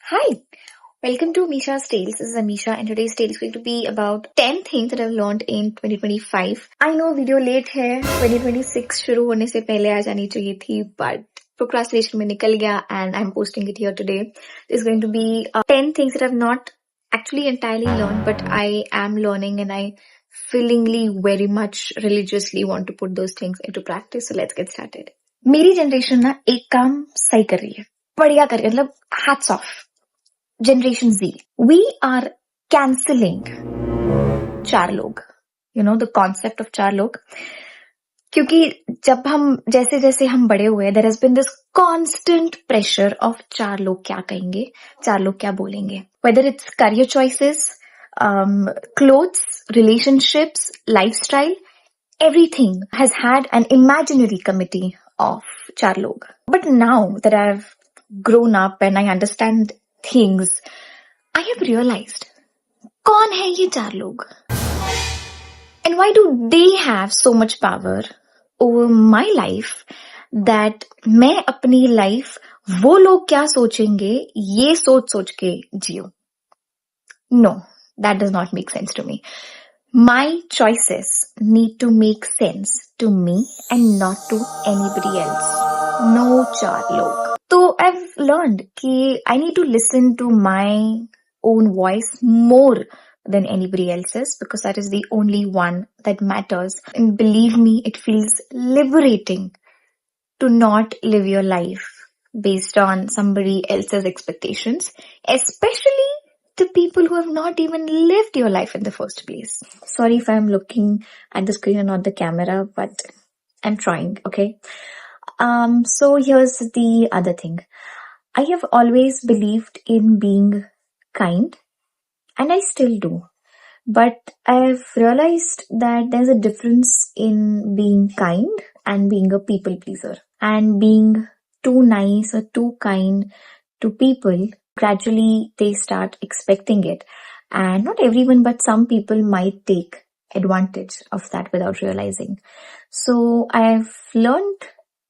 Hi, welcome to Misha's Tales. This is Amisha, and today's tale is going to be about 10 things that I've learned in 2025. I know video late है 2026 शुरू होने से पहले आ जानी चाहिए थी, but procrastination में निकल गया and I'm posting it here today. This is going to be 10 things that I've not actually entirely learned, but I am learning and I feelingly very much religiously want to put those things into practice. So let's get started. मेरी generation ना एक काम सही कर रही है, बढ़िया कर रही है, मतलब hats off. Generation Z. We are cancelling चार लोग. You know the concept of चार लोग. क्योंकि जब हम जैसे जैसे हम बड़े हुए, there has been this constant pressure of चार लोग क्या कहेंगे, चार लोग क्या बोलेंगे. Whether it's career choices, clothes, relationships, lifestyle, everything has had an imaginary committee of चार लोग. But now that I've grown up and I understand things, I have realized कौन है ये चार लोग? And why do they have so much power over my life that मैं अपनी life वो लोग क्या सोचेंगे ये सोच सोच के जियो? No, that does not make sense to me. My choices need to make sense to me and not to anybody else. No चार लोग. So I've learned कि I need to listen to my own voice more than anybody else's because that is the only one that matters. And believe me, it feels liberating to not live your life based on somebody else's expectations, especially the people who have not even lived your life in the first place. Sorry if I'm looking at the screen and not the camera, but I'm trying, okay? So here's the other thing. I have always believed in being kind, and I still do. But I've realized that there's a difference in being kind and being a people pleaser. And being too nice or too kind to people, gradually they start expecting it. And not everyone, but some people might take advantage of that without realizing. So I've learned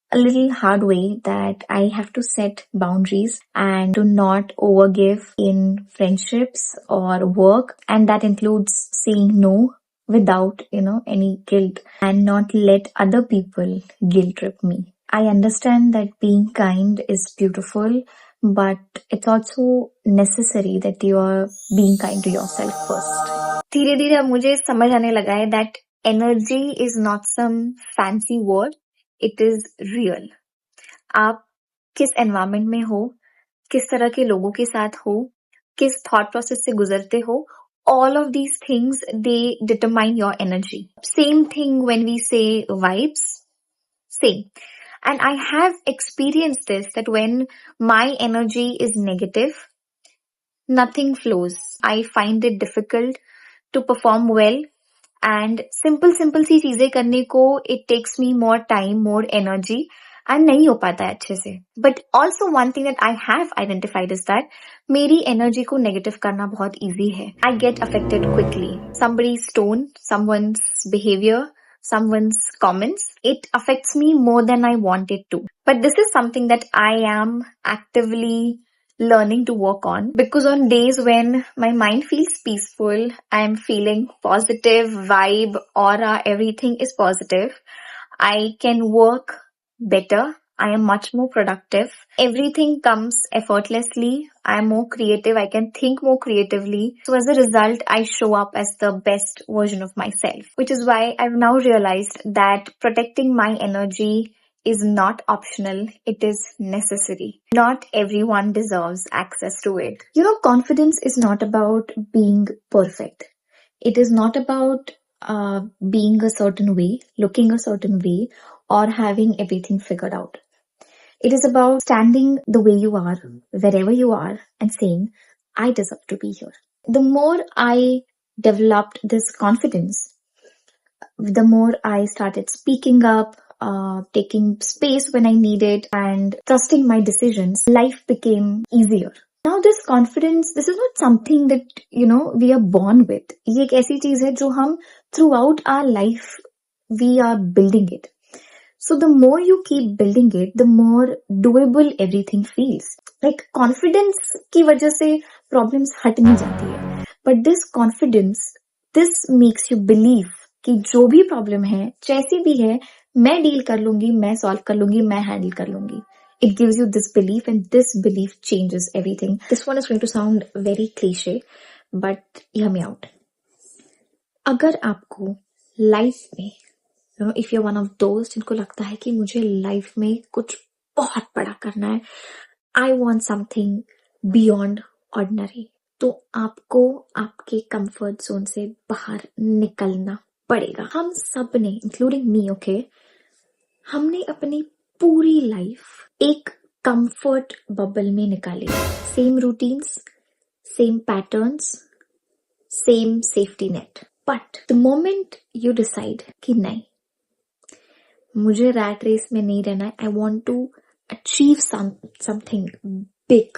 a little hard way that I have to set boundaries and to not overgive in friendships or work. And that includes saying no without, any guilt and not let other people guilt trip me. I understand that being kind is beautiful, but it's also necessary that you are being kind to yourself first. धीरे धीरे अब मुझे समझ आने लगा है that energy is not some fancy word. It is real. आप किस environment में हो, किस तरह के लोगों के साथ हो, किस thought process से गुजरते हो, all of these things, they determine your energy. Same thing when we say vibes, same. And I have experienced this, that when my energy is negative, nothing flows. I find it difficult to perform well. And simple सी चीजें करने को it takes me more time, more energy, and नहीं हो पाता है अच्छे से. But also one thing that I have identified is that मेरी energy को negative करना बहुत easy है. I get affected quickly. Somebody's tone, someone's behavior, someone's comments, it affects me more than I want it to. But this is something that I am actively learning to work on, because on days when my mind feels peaceful, I am feeling positive, vibe, aura, everything is positive, I can work better. I am much more productive. Everything comes effortlessly. I am more creative. I can think more creatively. So as a result, I show up as the best version of myself, which is why I've now realized that protecting my energy is not optional. It is necessary. Not everyone deserves access to it. Confidence is not about being perfect. It is not about being a certain way, looking a certain way, or having everything figured out. It is about standing the way you are, wherever you are, and saying, I deserve to be here. The more I developed this confidence, the more I started speaking up, taking space when I needed, and trusting my decisions, life became easier. Now this confidence, this is not something that, we are born with. ये एक ऐसी चीज है जो हम throughout our life, we are building it. So the more you keep building it, the more doable everything feels. Like confidence की वजह से problems हट नहीं जाती है. But this confidence, this makes you believe कि जो भी problem है, जैसी भी है, मैं deal कर लूंगी, मैं solve कर लूंगी, मैं handle कर लूंगी. It gives you this belief, and this belief changes everything. This one is going to sound very cliche, but hear me out. अगर आपको लाइफ में if you're one of those जिनको लगता है कि मुझे लाइफ में कुछ बहुत बड़ा करना है, I want something beyond ordinary, तो आपको आपके कंफर्ट जोन से बाहर निकलना पड़ेगा. हम सब ने, इंक्लूडिंग मी, ओके, हमने अपनी पूरी लाइफ एक कंफर्ट बबल में निकाली. Same routines, same patterns, same safety net. But the moment you decide कि नहीं, मुझे रैट रेस में नहीं रहना है, I want to achieve something big,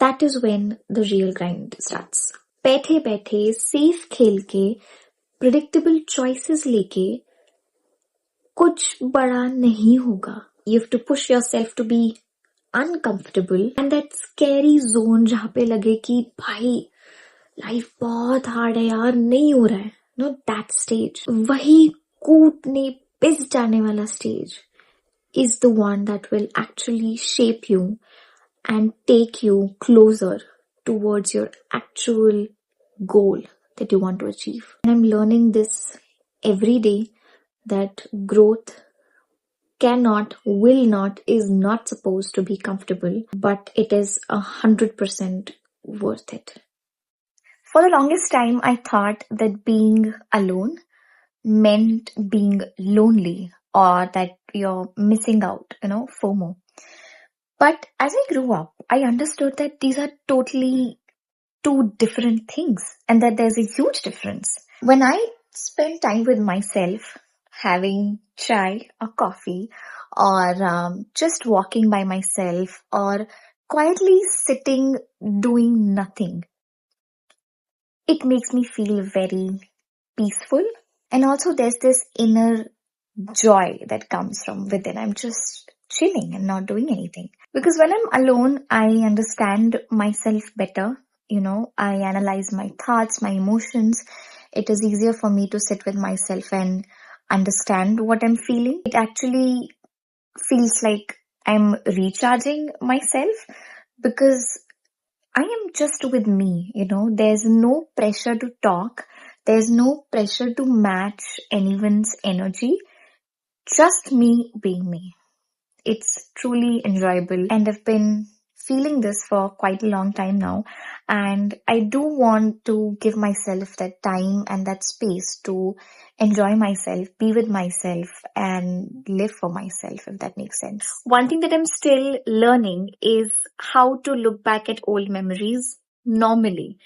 that is when the real grind starts. बैठे बैठे सेफ खेल के, प्रिडिक्टेबल चॉइसेस लेके कुछ बड़ा नहीं होगा. You have to push yourself to be uncomfortable and that scary zone जहां पे लगे कि भाई लाइफ बहुत हार्ड है यार, नहीं हो रहा है. नो, दैट स्टेज, वही कूटने पिस जाने वाला stage is the one that will actually shape you and take you closer towards your actual goal that you want to achieve. And I'm learning this every day, that growth cannot, will not, is not supposed to be comfortable, but it is 100% worth it. For the longest time, I thought that being alone meant being lonely, or that you're missing out, FOMO. But as I grew up, I understood that these are totally two different things, and that there's a huge difference. When I spend time with myself, having chai or coffee, or just walking by myself, or quietly sitting doing nothing, it makes me feel very peaceful. And also there's this inner joy that comes from within. I'm just chilling and not doing anything. Because when I'm alone, I understand myself better. I analyze my thoughts, my emotions. It is easier for me to sit with myself and understand what I'm feeling. It actually feels like I'm recharging myself, because I am just with me, There's no pressure to talk. There's no pressure to match anyone's energy. Just me being me. It's truly enjoyable, and I've been feeling this for quite a long time now, and I do want to give myself that time and that space to enjoy myself, be with myself, and live for myself, if that makes sense. One thing that I'm still learning is how to look back at old memories normally,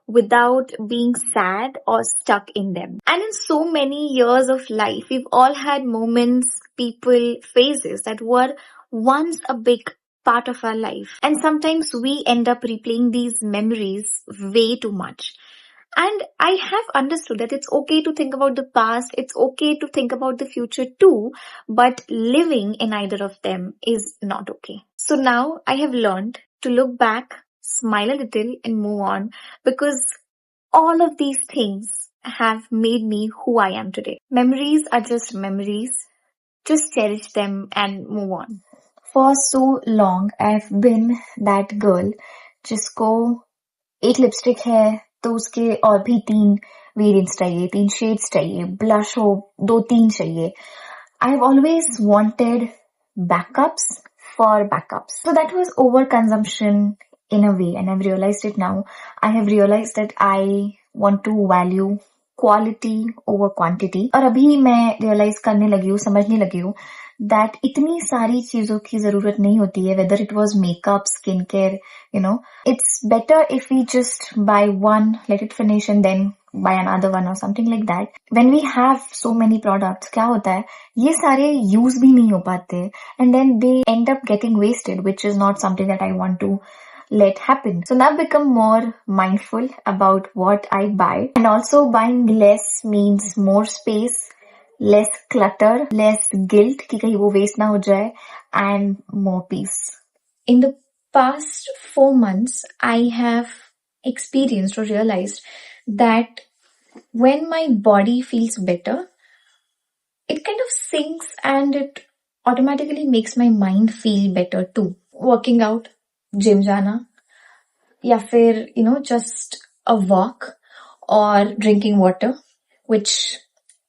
without being sad or stuck in them. And in so many years of life, we've all had moments, people, phases that were once a big part of our life. And sometimes we end up replaying these memories way too much. And I have understood that it's okay to think about the past, it's okay to think about the future too, but living in either of them is not okay. So now I have learned to look back, smile a little, and move on, because all of these things have made me who I am today. Memories are just memories. Just cherish them and move on. For so long, I've been that girl जिसको एक lipstick है तो उसके और भी 3 variants चाहिए, 3 shades चाहिए, blush हो 2-3 चाहिए. I've always wanted backups for backups. So that was overconsumption in a way, and I've realized it now. I have realized that I want to value quality over quantity. और अभी मैं realize करने लगी हूँ, समझने लगी हूँ that इतनी सारी चीजों की जरूरत नहीं होती है, whether it was makeup, skincare, it's better if we just buy one, let it finish, and then buy another one or something like that. When we have so many products, क्या होता है, ये सारे use भी नहीं हो पाते, and then they end up getting wasted, which is not something that I want to let happen. So now I've become more mindful about what I buy, and also buying less means more space, less clutter, less guilt कि कहीं वो waste ना हो जाए, and more peace. In the past 4 months, I have experienced or realized that when my body feels better, it kind of sinks and it automatically makes my mind feel better too. Working out, gym जाना, या फिर just a walk or drinking water, which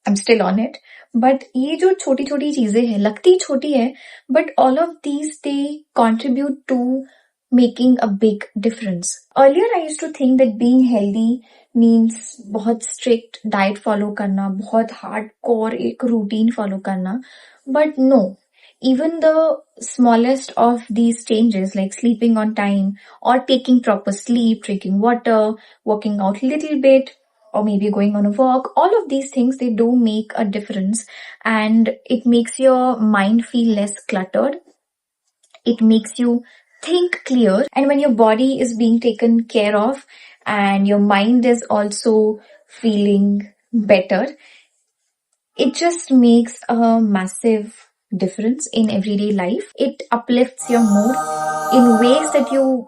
I'm still on it. But ये जो छोटी छोटी चीजें हैं, लगती छोटी है, but all of these they contribute to making a big difference. Earlier I used to think that being healthy means बहुत strict diet follow करना, बहुत hardcore एक routine follow करना, but no. Even the smallest of these changes, like sleeping on time or taking proper sleep, drinking water, working out a little bit, or maybe going on a walk, all of these things, they do make a difference, and it makes your mind feel less cluttered. It makes you think clear, and when your body is being taken care of and your mind is also feeling better, it just makes a massive difference in everyday life. It uplifts your mood in ways that you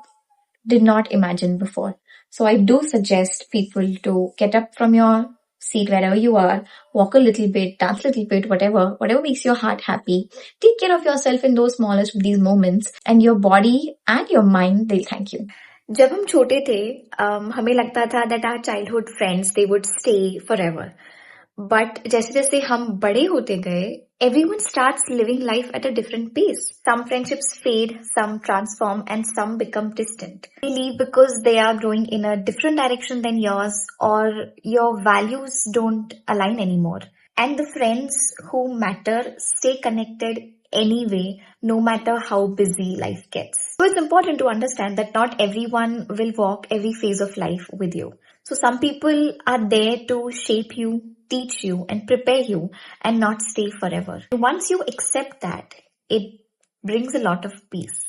did not imagine before. So I do suggest people to get up from your seat wherever you are, walk a little bit, dance a little bit, whatever makes your heart happy. Take care of yourself in those smallest of these moments, and your body and your mind, they'll thank you. जब हम छोटे थे, हमें लगता था that our childhood friends, they would stay forever. But जैसे जैसे हम बड़े होते गए, everyone starts living life at a different pace. Some friendships fade, some transform, and some become distant. They leave because they are growing in a different direction than yours, or your values don't align anymore. And the friends who matter stay connected anyway, no matter how busy life gets. So it's important to understand that not everyone will walk every phase of life with you. So some people are there to shape you, teach you, and prepare you, and not stay forever. Once you accept that, it brings a lot of peace.